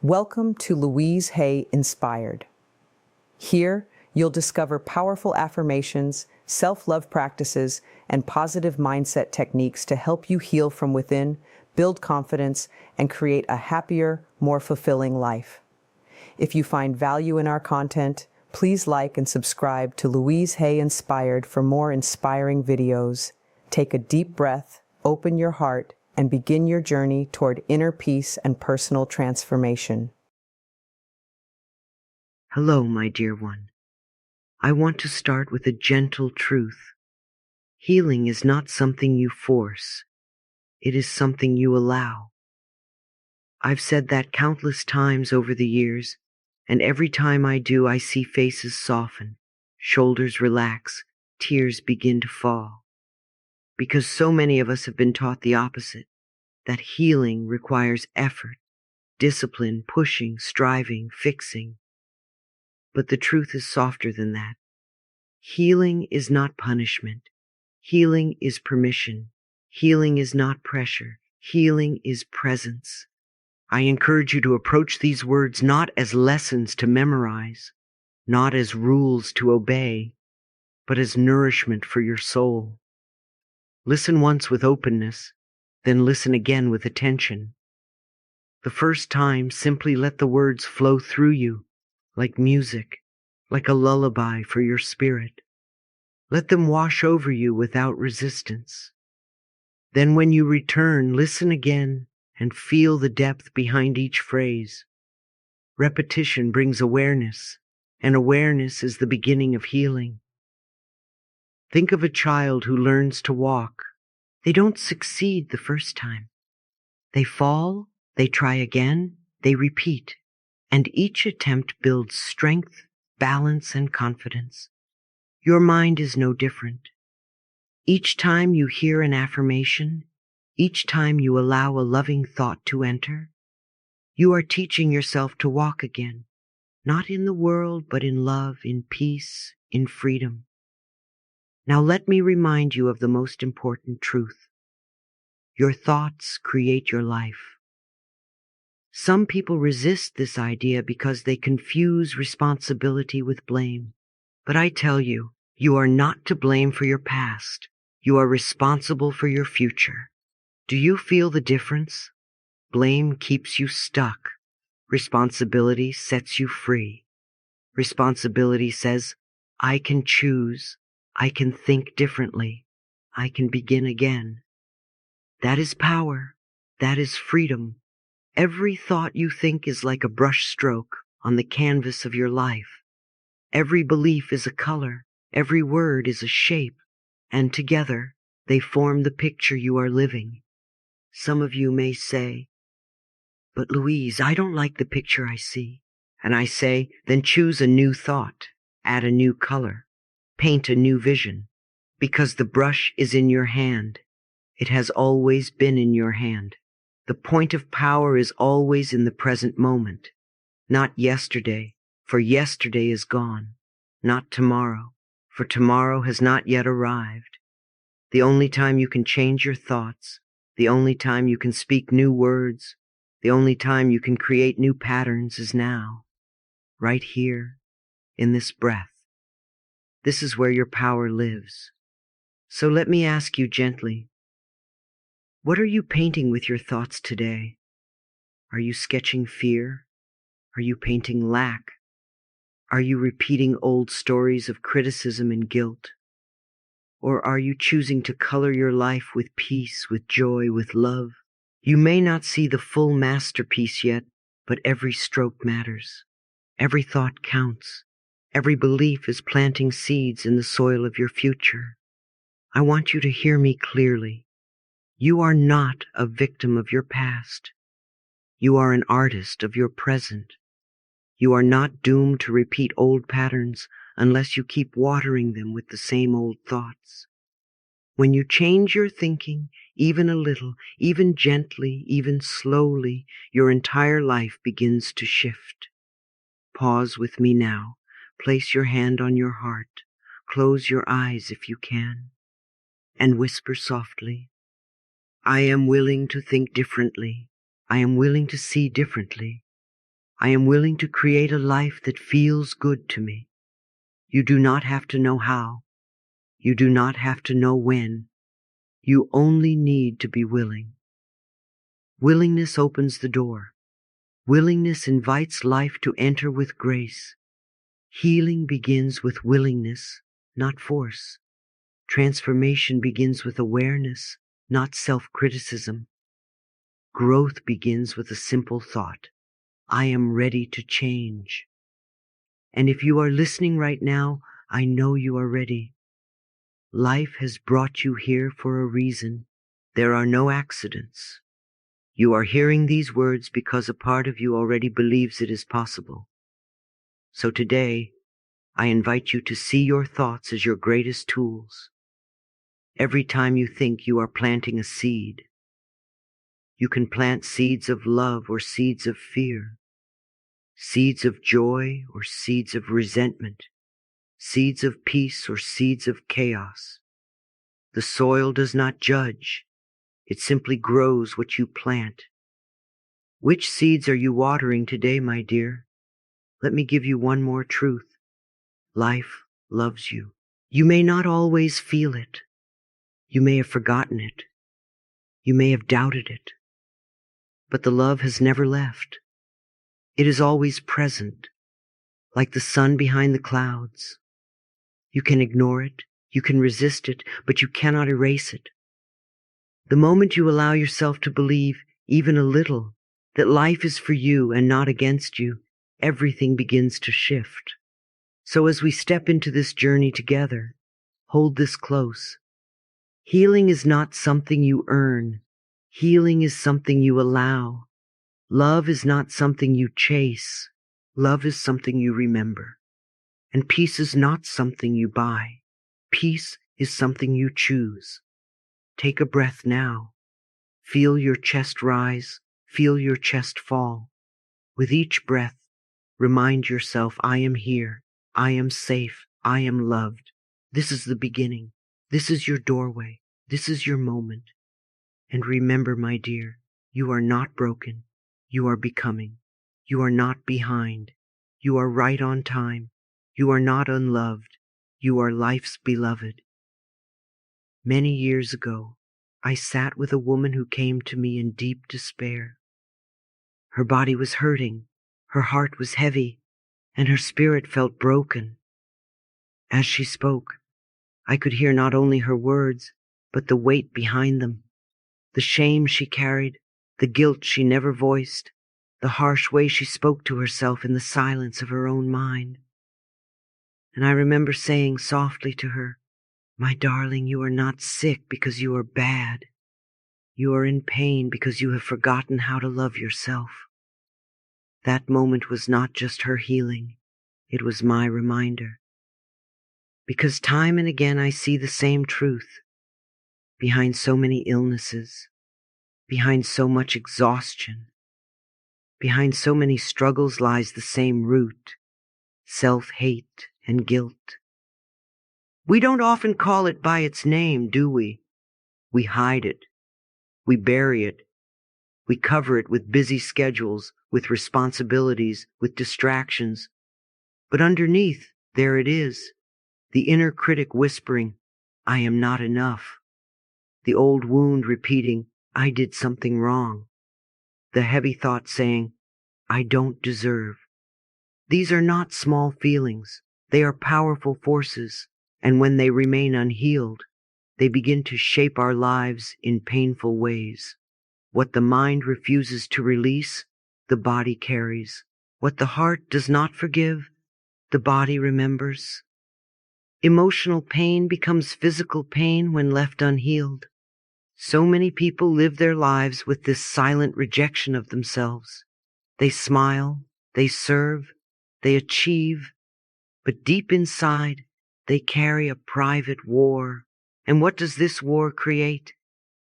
Welcome to Louise Hay Inspired. Here, you'll discover powerful affirmations, self-love practices, and positive mindset techniques to help you heal from within, build confidence, and create a happier, more fulfilling life. If you find value in our content, please like and subscribe to Louise Hay Inspired for more inspiring videos. Take a deep breath, open your heart, and begin your journey toward inner peace and personal transformation. Hello, my dear one. I want to start with a gentle truth. Healing is not something you force. It is something you allow. I've said that countless times over the years, and every time I do, I see faces soften, shoulders relax, tears begin to fall. Because so many of us have been taught the opposite, that healing requires effort, discipline, pushing, striving, fixing. But the truth is softer than that. Healing is not punishment. Healing is permission. Healing is not pressure. Healing is presence. I encourage you to approach these words not as lessons to memorize, not as rules to obey, but as nourishment for your soul. Listen once with openness, then listen again with attention. The first time, simply let the words flow through you, like music, like a lullaby for your spirit. Let them wash over you without resistance. Then when you return, listen again and feel the depth behind each phrase. Repetition brings awareness, and awareness is the beginning of healing. Think of a child who learns to walk. They don't succeed the first time. They fall, they try again, they repeat, and each attempt builds strength, balance, and confidence. Your mind is no different. Each time you hear an affirmation, each time you allow a loving thought to enter, you are teaching yourself to walk again, not in the world, but in love, in peace, in freedom. Now let me remind you of the most important truth. Your thoughts create your life. Some people resist this idea because they confuse responsibility with blame. But I tell you, you are not to blame for your past. You are responsible for your future. Do you feel the difference? Blame keeps you stuck. Responsibility sets you free. Responsibility says, I can choose. I can think differently. I can begin again. That is power. That is freedom. Every thought you think is like a brush stroke on the canvas of your life. Every belief is a color. Every word is a shape. And together, they form the picture you are living. Some of you may say, but Louise, I don't like the picture I see. And I say, then choose a new thought, add a new color, paint a new vision, because the brush is in your hand. It has always been in your hand. The point of power is always in the present moment, not yesterday, for yesterday is gone, not tomorrow, for tomorrow has not yet arrived. The only time you can change your thoughts, the only time you can speak new words, the only time you can create new patterns is now, right here, in this breath. This is where your power lives. So let me ask you gently, what are you painting with your thoughts today? Are you sketching fear? Are you painting lack? Are you repeating old stories of criticism and guilt? Or are you choosing to color your life with peace, with joy, with love? You may not see the full masterpiece yet, but every stroke matters. Every thought counts. Every belief is planting seeds in the soil of your future. I want you to hear me clearly. You are not a victim of your past. You are an artist of your present. You are not doomed to repeat old patterns unless you keep watering them with the same old thoughts. When you change your thinking, even a little, even gently, even slowly, your entire life begins to shift. Pause with me now. Place your hand on your heart. Close your eyes if you can. And whisper softly, I am willing to think differently. I am willing to see differently. I am willing to create a life that feels good to me. You do not have to know how. You do not have to know when. You only need to be willing. Willingness opens the door. Willingness invites life to enter with grace. Healing begins with willingness, not force. Transformation begins with awareness, not self-criticism. Growth begins with a simple thought. I am ready to change. And if you are listening right now, I know you are ready. Life has brought you here for a reason. There are no accidents. You are hearing these words because a part of you already believes it is possible. So today, I invite you to see your thoughts as your greatest tools. Every time you think, you are planting a seed. You can plant seeds of love or seeds of fear, seeds of joy or seeds of resentment, seeds of peace or seeds of chaos. The soil does not judge. It simply grows what you plant. Which seeds are you watering today, my dear? Let me give you one more truth. Life loves you. You may not always feel it. You may have forgotten it. You may have doubted it. But the love has never left. It is always present, like the sun behind the clouds. You can ignore it. You can resist it, but you cannot erase it. The moment you allow yourself to believe, even a little, that life is for you and not against you, everything begins to shift. So as we step into this journey together, hold this close. Healing is not something you earn. Healing is something you allow. Love is not something you chase. Love is something you remember. And peace is not something you buy. Peace is something you choose. Take a breath now. Feel your chest rise. Feel your chest fall. With each breath, remind yourself, I am here. I am safe. I am loved. This is the beginning. This is your doorway. This is your moment. And remember, my dear, you are not broken. You are becoming. You are not behind. You are right on time. You are not unloved. You are life's beloved. Many years ago, I sat with a woman who came to me in deep despair. Her body was hurting, her heart was heavy, and her spirit felt broken. As she spoke, I could hear not only her words, but the weight behind them, the shame she carried, the guilt she never voiced, the harsh way she spoke to herself in the silence of her own mind. And I remember saying softly to her, my darling, you are not sick because you are bad. You are in pain because you have forgotten how to love yourself. That moment was not just her healing, it was my reminder. Because time and again I see the same truth. Behind so many illnesses, behind so much exhaustion, behind so many struggles lies the same root, self-hate and guilt. We don't often call it by its name, do we? We hide it. We bury it. We cover it with busy schedules, with responsibilities, with distractions. But underneath, there it is, the inner critic whispering, I am not enough. The old wound repeating, I did something wrong. The heavy thought saying, I don't deserve. These are not small feelings. They are powerful forces, and when they remain unhealed, they begin to shape our lives in painful ways. What the mind refuses to release, the body carries. What the heart does not forgive, the body remembers. Emotional pain becomes physical pain when left unhealed. So many people live their lives with this silent rejection of themselves. They smile, they serve, they achieve, but deep inside, they carry a private war. And what does this war create?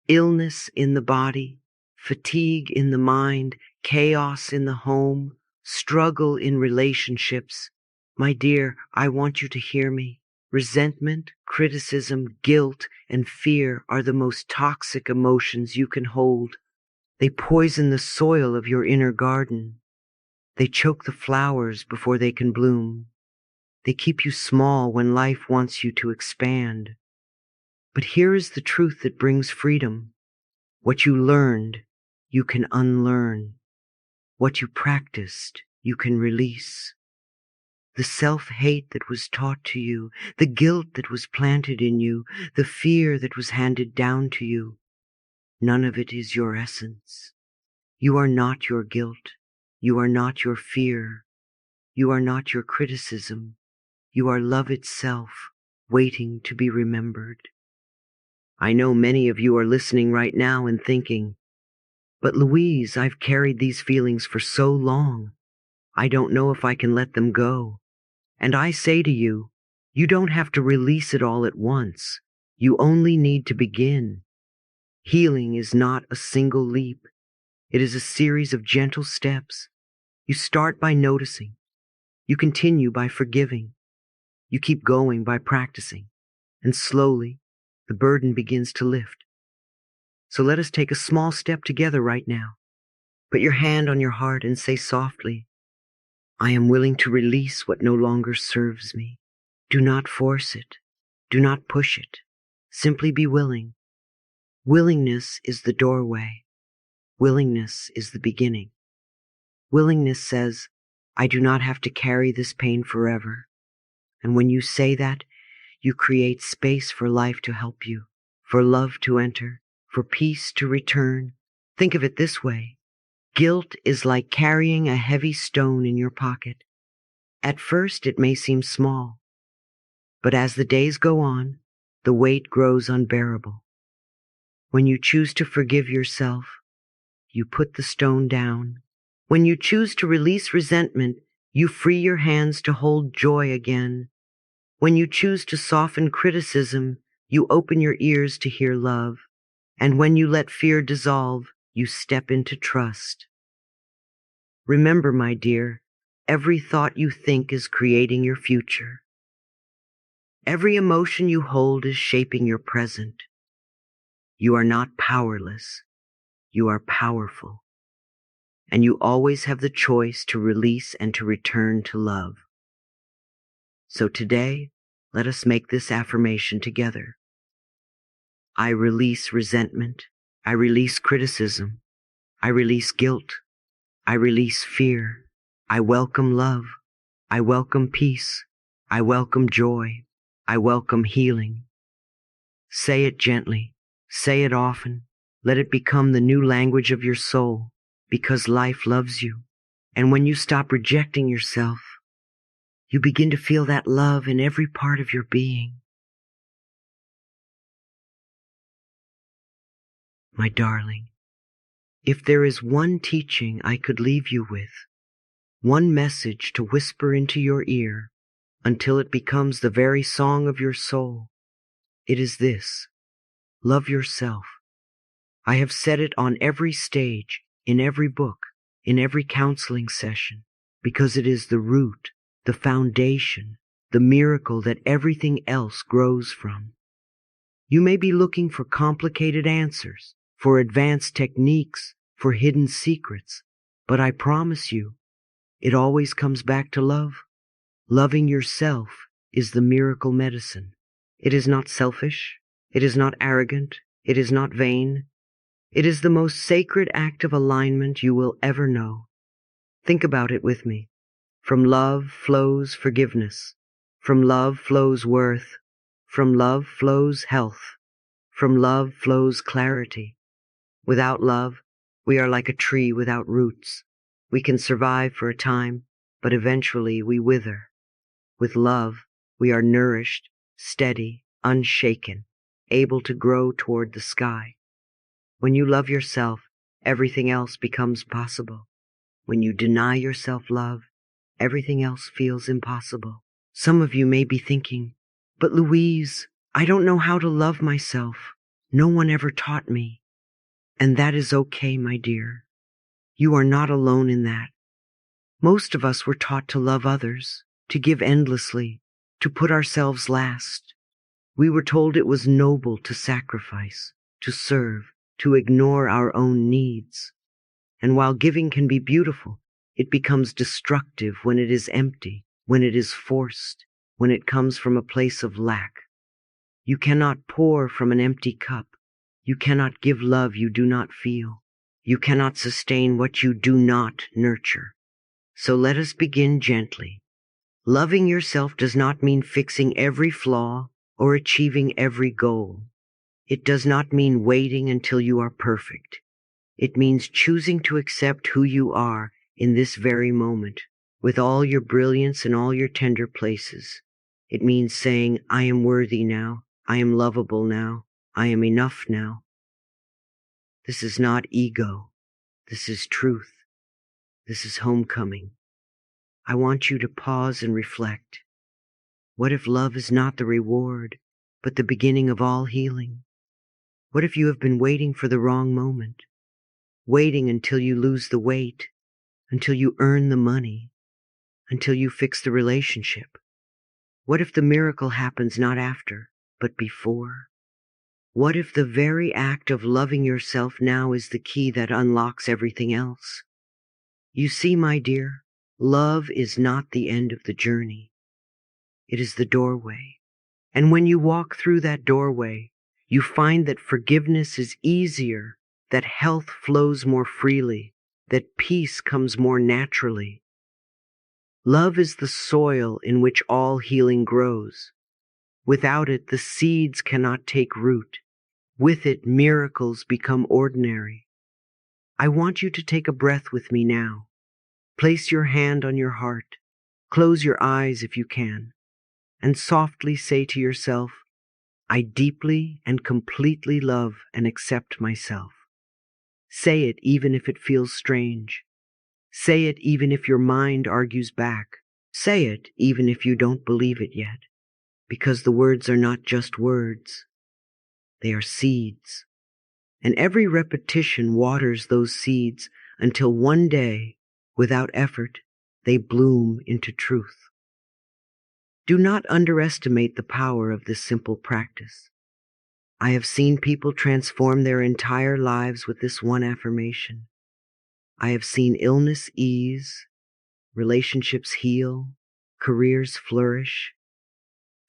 Illness in the body, fatigue in the mind, chaos in the home, struggle in relationships. My dear, I want you to hear me. Resentment, criticism, guilt, and fear are the most toxic emotions you can hold. They poison the soil of your inner garden. They choke the flowers before they can bloom. They keep you small when life wants you to expand. But here is the truth that brings freedom. What you learned, you can unlearn. What you practiced, you can release. The self-hate that was taught to you, the guilt that was planted in you, the fear that was handed down to you, none of it is your essence. You are not your guilt. You are not your fear. You are not your criticism. You are love itself, waiting to be remembered. I know many of you are listening right now and thinking, but Louise, I've carried these feelings for so long. I don't know if I can let them go. And I say to you, you don't have to release it all at once. You only need to begin. Healing is not a single leap. It is a series of gentle steps. You start by noticing. You continue by forgiving. You keep going by practicing. And slowly, the burden begins to lift. So let us take a small step together right now. Put your hand on your heart and say softly, I am willing to release what no longer serves me. Do not force it. Do not push it. Simply be willing. Willingness is the doorway. Willingness is the beginning. Willingness says, I do not have to carry this pain forever. And when you say that, you create space for life to help you, for love to enter, for peace to return. Think of it this way. Guilt is like carrying a heavy stone in your pocket. At first it may seem small, but as the days go on, the weight grows unbearable. When you choose to forgive yourself, you put the stone down. When you choose to release resentment, you free your hands to hold joy again. When you choose to soften criticism, you open your ears to hear love. And when you let fear dissolve, you step into trust. Remember, my dear, every thought you think is creating your future. Every emotion you hold is shaping your present. You are not powerless. You are powerful. And you always have the choice to release and to return to love. So today, let us make this affirmation together. I release resentment. I release criticism. I release guilt. I release fear. I welcome love. I welcome peace. I welcome joy. I welcome healing. Say it gently. Say it often. Let it become the new language of your soul, because life loves you. And when you stop rejecting yourself, you begin to feel that love in every part of your being. My darling, if there is one teaching I could leave you with, one message to whisper into your ear until it becomes the very song of your soul, it is this: love yourself. I have said it on every stage, in every book, in every counseling session, because it is the root, the foundation, the miracle that everything else grows from. You may be looking for complicated answers, for advanced techniques, for hidden secrets, but I promise you, it always comes back to love. Loving yourself is the miracle medicine. It is not selfish. It is not arrogant. It is not vain. It is the most sacred act of alignment you will ever know. Think about it with me. From love flows forgiveness. From love flows worth. From love flows health. From love flows clarity. Without love, we are like a tree without roots. We can survive for a time, but eventually we wither. With love, we are nourished, steady, unshaken, able to grow toward the sky. When you love yourself, everything else becomes possible. When you deny yourself love, everything else feels impossible. Some of you may be thinking, but Louise, I don't know how to love myself. No one ever taught me. And that is okay, my dear. You are not alone in that. Most of us were taught to love others, to give endlessly, to put ourselves last. We were told it was noble to sacrifice, to serve, to ignore our own needs. And while giving can be beautiful, It becomes destructive when it is empty, when it is forced, when it comes from a place of lack. You cannot pour from an empty cup. You cannot give love you do not feel. You cannot sustain what you do not nurture. So let us begin gently. Loving yourself does not mean fixing every flaw or achieving every goal. It does not mean waiting until you are perfect. It means choosing to accept who you are in this very moment, with all your brilliance and all your tender places. It means saying, I am worthy now. I am lovable now. I am enough now. This is not ego. This is truth. This is homecoming. I want you to pause and reflect. What if love is not the reward, but the beginning of all healing? What if you have been waiting for the wrong moment? Waiting until you lose the weight, until you earn the money, until you fix the relationship? What if the miracle happens not after, but before? What if the very act of loving yourself now is the key that unlocks everything else? You see, my dear, love is not the end of the journey. It is the doorway. And when you walk through that doorway, you find that forgiveness is easier, that health flows more freely, that peace comes more naturally. Love is the soil in which all healing grows. Without it, the seeds cannot take root. With it, miracles become ordinary. I want you to take a breath with me now. Place your hand on your heart. Close your eyes if you can, and softly say to yourself, I deeply and completely love and accept myself. Say it even if it feels strange. Say it even if your mind argues back. Say it even if you don't believe it yet, because the words are not just words. They are seeds. And every repetition waters those seeds until one day, without effort, they bloom into truth. Do not underestimate the power of this simple practice. I have seen people transform their entire lives with this one affirmation. I have seen illness ease, relationships heal, careers flourish,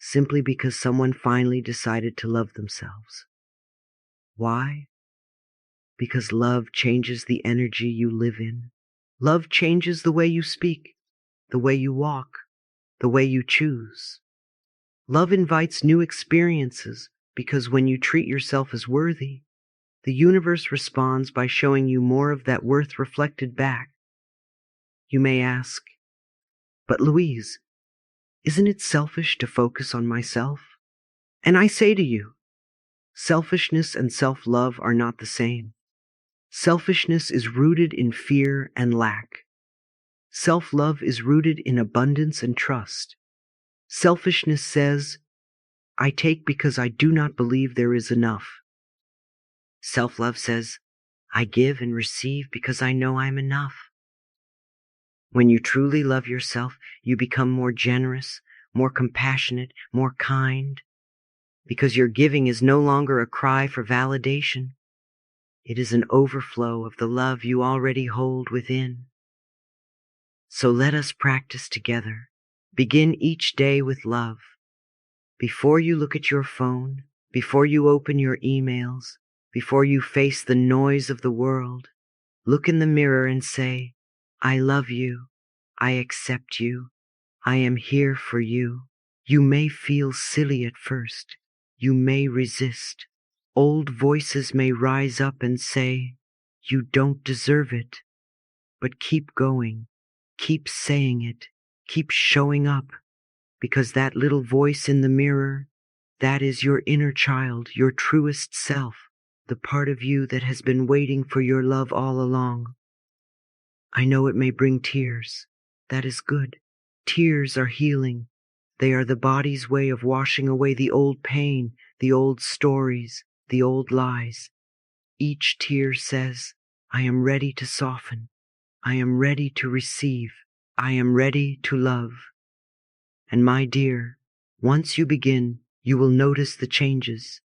simply because someone finally decided to love themselves. Why? Because love changes the energy you live in. Love changes the way you speak, the way you walk, the way you choose. Love invites new experiences because when you treat yourself as worthy, the universe responds by showing you more of that worth reflected back. You may ask, but Louise, isn't it selfish to focus on myself? And I say to you, selfishness and self-love are not the same. Selfishness is rooted in fear and lack. Self-love is rooted in abundance and trust. Selfishness says, I take because I do not believe there is enough. Self-love says, I give and receive because I know I'm enough. When you truly love yourself, you become more generous, more compassionate, more kind, because your giving is no longer a cry for validation. It is an overflow of the love you already hold within. So let us practice together. Begin each day with love. Before you look at your phone, before you open your emails, before you face the noise of the world, look in the mirror and say, I love you. I accept you. I am here for you. You may feel silly at first. You may resist. Old voices may rise up and say, you don't deserve it. But keep going. Keep saying it. Keep showing up. Because that little voice in the mirror, that is your inner child, your truest self, the part of you that has been waiting for your love all along. I know it may bring tears. That is good. Tears are healing. They are the body's way of washing away the old pain, the old stories, the old lies. Each tear says, I am ready to soften. I am ready to receive. I am ready to love. And my dear, once you begin, you will notice the changes.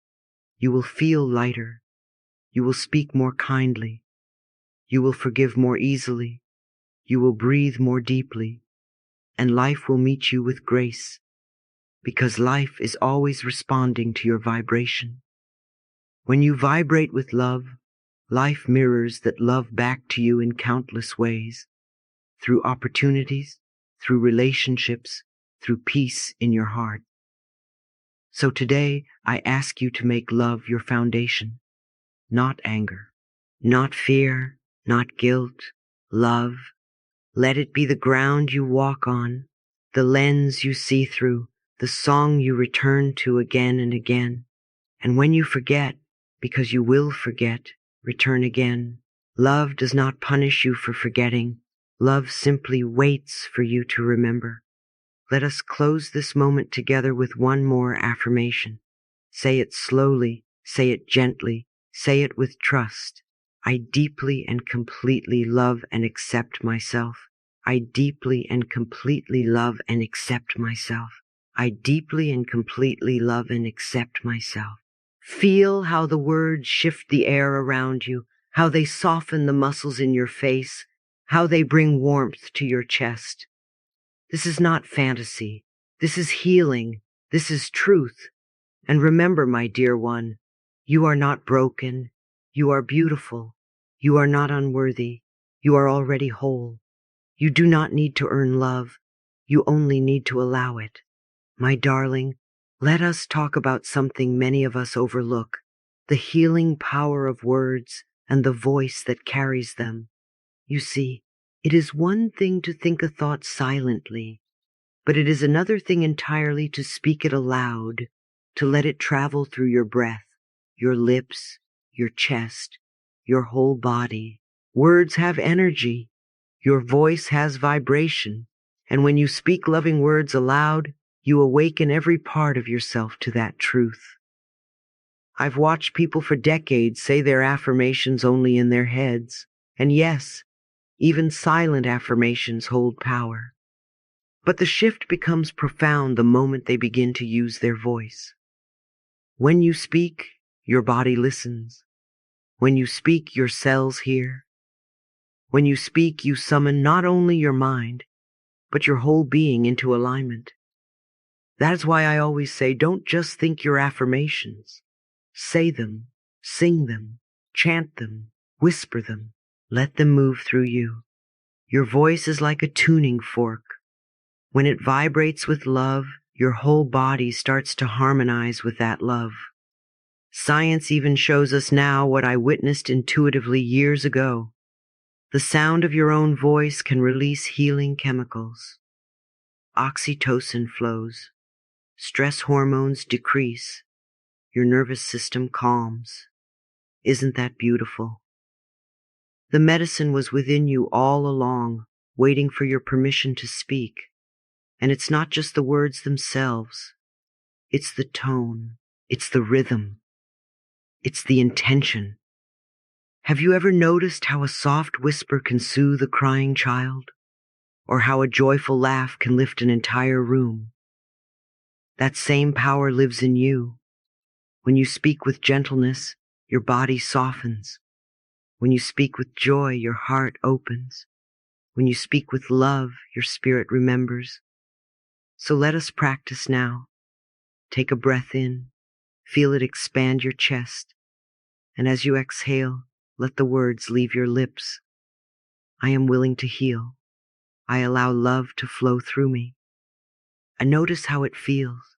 You will feel lighter. You will speak more kindly. You will forgive more easily. You will breathe more deeply, and life will meet you with grace, because life is always responding to your vibration. When you vibrate with love, life mirrors that love back to you in countless ways, through opportunities, through relationships, through peace in your heart. So today, I ask you to make love your foundation, not anger, not fear, not guilt, love. Let it be the ground you walk on, the lens you see through, the song you return to again and again. And when you forget, because you will forget, return again. Love does not punish you for forgetting. Love simply waits for you to remember. Let us close this moment together with one more affirmation. Say it slowly, say it gently, say it with trust. I deeply and completely love and accept myself. I deeply and completely love and accept myself. I deeply and completely love and accept myself. Feel how the words shift the air around you, how they soften the muscles in your face, how they bring warmth to your chest. This is not fantasy. This is healing. This is truth. And remember, my dear one, you are not broken. You are beautiful. You are not unworthy. You are already whole. You do not need to earn love. You only need to allow it. My darling, let us talk about something many of us overlook, the healing power of words and the voice that carries them. You see, it is one thing to think a thought silently, but it is another thing entirely to speak it aloud, to let it travel through your breath, your lips, your chest, your whole body. Words have energy. Your voice has vibration. And when you speak loving words aloud, you awaken every part of yourself to that truth. I've watched people for decades say their affirmations only in their heads. And yes, even silent affirmations hold power. But the shift becomes profound the moment they begin to use their voice. When you speak, your body listens. When you speak, your cells hear. When you speak, you summon not only your mind, but your whole being into alignment. That's why I always say, don't just think your affirmations. Say them, sing them, chant them, whisper them. Let them move through you. Your voice is like a tuning fork. When it vibrates with love, your whole body starts to harmonize with that love. Science even shows us now what I witnessed intuitively years ago. The sound of your own voice can release healing chemicals. Oxytocin flows. Stress hormones decrease. Your nervous system calms. Isn't that beautiful? The medicine was within you all along, waiting for your permission to speak. And it's not just the words themselves. It's the tone. It's the rhythm. It's the intention. Have you ever noticed how a soft whisper can soothe a crying child? Or how a joyful laugh can lift an entire room? That same power lives in you. When you speak with gentleness, your body softens. When you speak with joy, your heart opens. When you speak with love, your spirit remembers. So let us practice now. Take a breath in. Feel it expand your chest. And as you exhale, let the words leave your lips. I am willing to heal. I allow love to flow through me. And notice how it feels.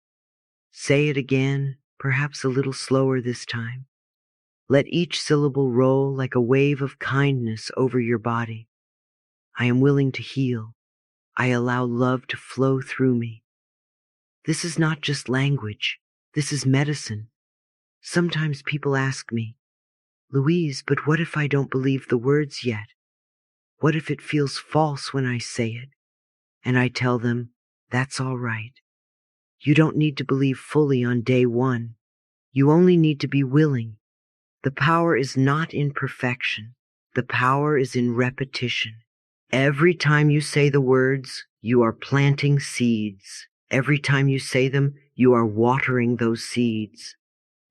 Say it again, perhaps a little slower this time. Let each syllable roll like a wave of kindness over your body. I am willing to heal. I allow love to flow through me. This is not just language. This is medicine. Sometimes people ask me, Louise, but what if I don't believe the words yet? What if it feels false when I say it? And I tell them, that's all right. You don't need to believe fully on day one. You only need to be willing. The power is not in perfection. The power is in repetition. Every time you say the words, you are planting seeds. Every time you say them, you are watering those seeds.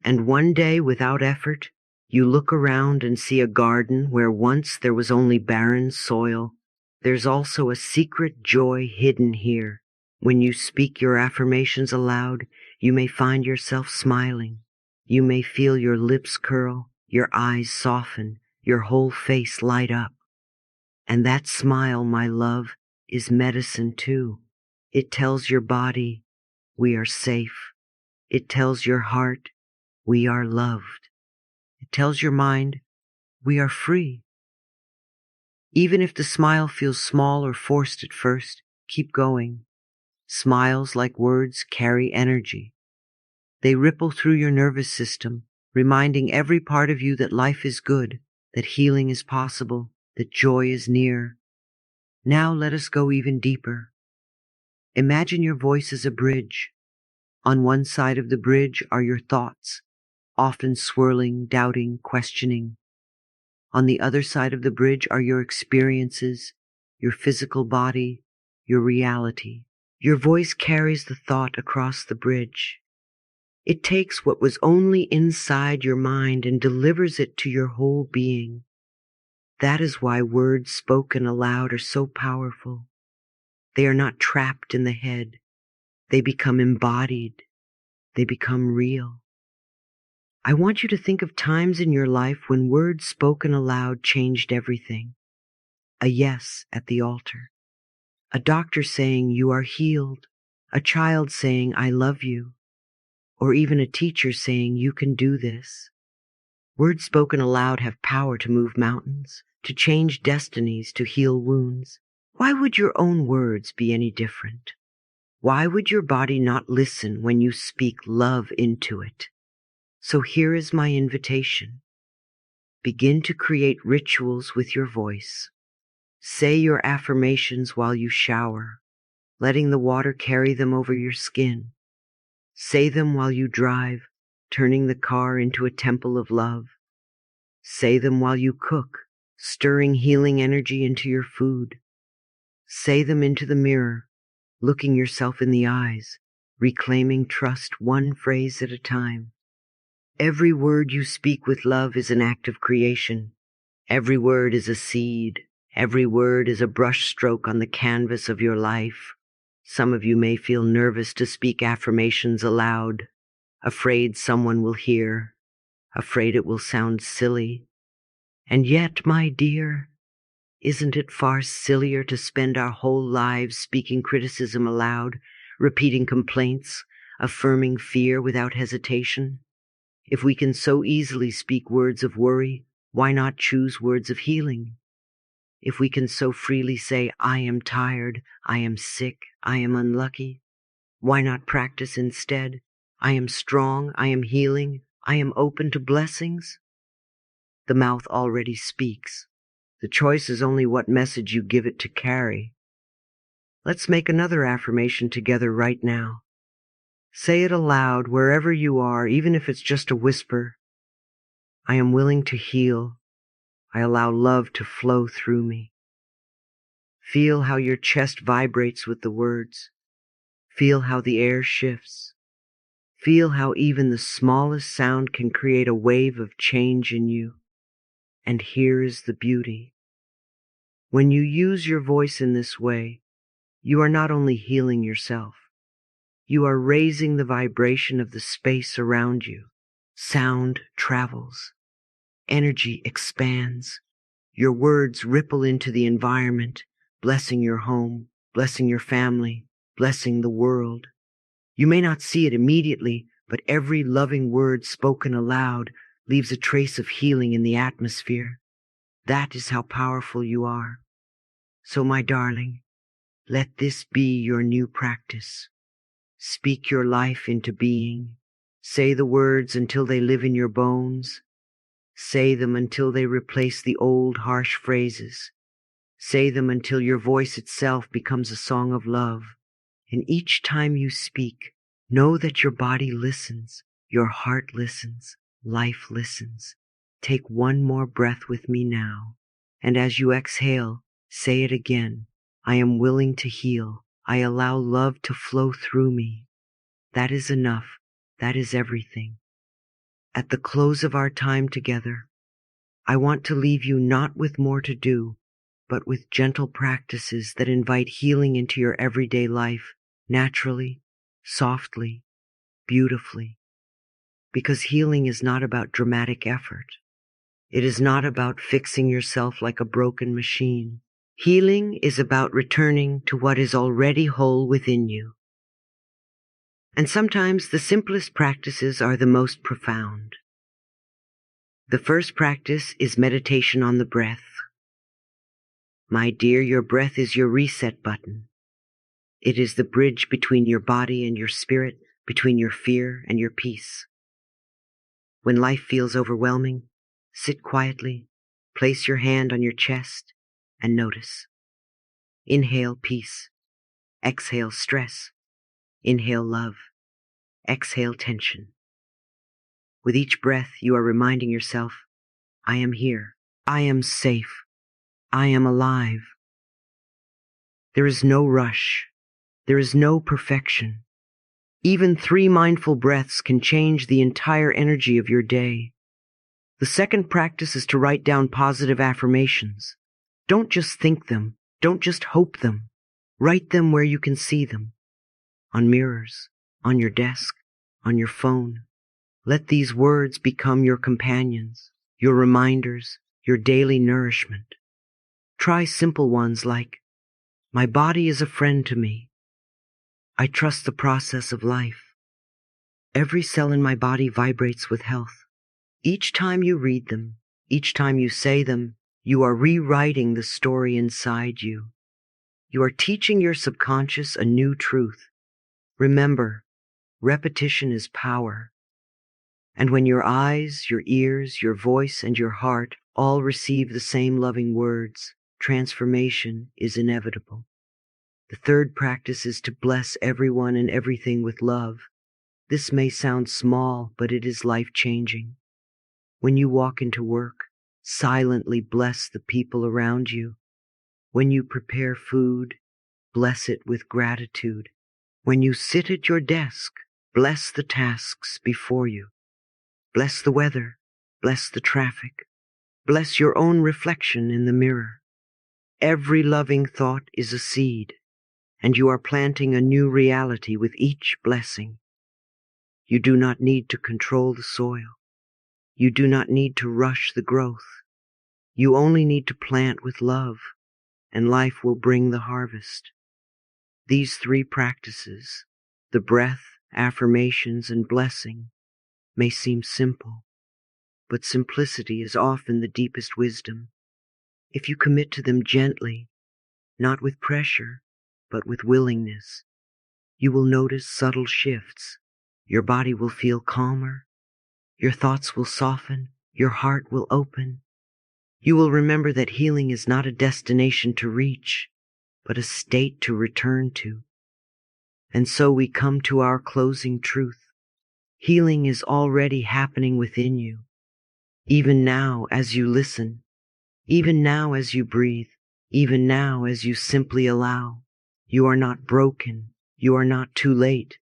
And one day, without effort, you look around and see a garden where once there was only barren soil. There's also a secret joy hidden here. When you speak your affirmations aloud, you may find yourself smiling. You may feel your lips curl, your eyes soften, your whole face light up. And that smile, my love, is medicine too. It tells your body, we are safe. It tells your heart, we are loved. It tells your mind, we are free. Even if the smile feels small or forced at first, keep going. Smiles, like words, carry energy. They ripple through your nervous system, reminding every part of you that life is good, that healing is possible, that joy is near. Now let us go even deeper. Imagine your voice as a bridge. On one side of the bridge are your thoughts, often swirling, doubting, questioning. On the other side of the bridge are your experiences, your physical body, your reality. Your voice carries the thought across the bridge. It takes what was only inside your mind and delivers it to your whole being. That is why words spoken aloud are so powerful. They are not trapped in the head. They become embodied. They become real. I want you to think of times in your life when words spoken aloud changed everything. A yes at the altar. A doctor saying you are healed. A child saying I love you. Or even a teacher saying you can do this. Words spoken aloud have power to move mountains, to change destinies, to heal wounds. Why would your own words be any different? Why would your body not listen when you speak love into it? So here is my invitation. Begin to create rituals with your voice. Say your affirmations while you shower, letting the water carry them over your skin. Say them while you drive, turning the car into a temple of love. Say them while you cook, stirring healing energy into your food. Say them into the mirror, looking yourself in the eyes, reclaiming trust one phrase at a time. Every word you speak with love is an act of creation. Every word is a seed. Every word is a brushstroke on the canvas of your life. Some of you may feel nervous to speak affirmations aloud, afraid someone will hear, afraid it will sound silly. And yet, my dear, isn't it far sillier to spend our whole lives speaking criticism aloud, repeating complaints, affirming fear without hesitation? If we can so easily speak words of worry, why not choose words of healing? If we can so freely say, I am tired, I am sick, I am unlucky, why not practice instead, I am strong, I am healing, I am open to blessings? The mouth already speaks. The choice is only what message you give it to carry. Let's make another affirmation together right now. Say it aloud wherever you are, even if it's just a whisper. I am willing to heal. I allow love to flow through me. Feel how your chest vibrates with the words. Feel how the air shifts. Feel how even the smallest sound can create a wave of change in you. And here is the beauty. When you use your voice in this way, you are not only healing yourself, you are raising the vibration of the space around you. Sound travels. Energy expands. Your words ripple into the environment, blessing your home, blessing your family, blessing the world. You may not see it immediately, but every loving word spoken aloud leaves a trace of healing in the atmosphere. That is how powerful you are. So, my darling, let this be your new practice. Speak your life into being. Say the words until they live in your bones. Say them until they replace the old harsh phrases. Say them until your voice itself becomes a song of love. And each time you speak, know that your body listens, your heart listens, life listens. Take one more breath with me now. And as you exhale, say it again. I am willing to heal. I allow love to flow through me. That is enough. That is everything. At the close of our time together, I want to leave you not with more to do, but with gentle practices that invite healing into your everyday life, naturally, softly, beautifully. Because healing is not about dramatic effort. It is not about fixing yourself like a broken machine. Healing is about returning to what is already whole within you. And sometimes the simplest practices are the most profound. The first practice is meditation on the breath. My dear, your breath is your reset button. It is the bridge between your body and your spirit, between your fear and your peace. When life feels overwhelming, sit quietly, place your hand on your chest, and notice. Inhale peace. Exhale stress. Inhale love. Exhale tension. With each breath, you are reminding yourself, I am here. I am safe. I am alive. There is no rush. There is no perfection. Even 3 mindful breaths can change the entire energy of your day. The second practice is to write down positive affirmations. Don't just think them. Don't just hope them. Write them where you can see them. On mirrors, on your desk, on your phone. Let these words become your companions, your reminders, your daily nourishment. Try simple ones like, my body is a friend to me. I trust the process of life. Every cell in my body vibrates with health. Each time you read them, each time you say them, you are rewriting the story inside you. You are teaching your subconscious a new truth. Remember, repetition is power. And when your eyes, your ears, your voice, and your heart all receive the same loving words, transformation is inevitable. The third practice is to bless everyone and everything with love. This may sound small, but it is life-changing. When you walk into work, silently bless the people around you. When you prepare food, bless it with gratitude. When you sit at your desk, bless the tasks before you. Bless the weather, bless the traffic, bless your own reflection in the mirror. Every loving thought is a seed, and you are planting a new reality with each blessing. You do not need to control the soil. You do not need to rush the growth. You only need to plant with love, and life will bring the harvest. These 3 practices, the breath, affirmations, and blessing, may seem simple, but simplicity is often the deepest wisdom. If you commit to them gently, not with pressure, but with willingness, you will notice subtle shifts. Your body will feel calmer. Your thoughts will soften. Your heart will open. You will remember that healing is not a destination to reach, but a state to return to. And so we come to our closing truth. Healing is already happening within you. Even now as you listen, even now as you breathe, even now as you simply allow. You are not broken. You are not too late.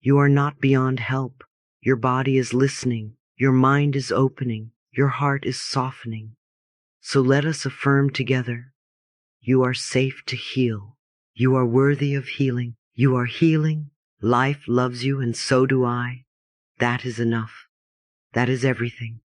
You are not beyond help. Your body is listening. Your mind is opening. Your heart is softening. So let us affirm together, you are safe to heal. You are worthy of healing. You are healing. Life loves you and so do I. That is enough. That is everything.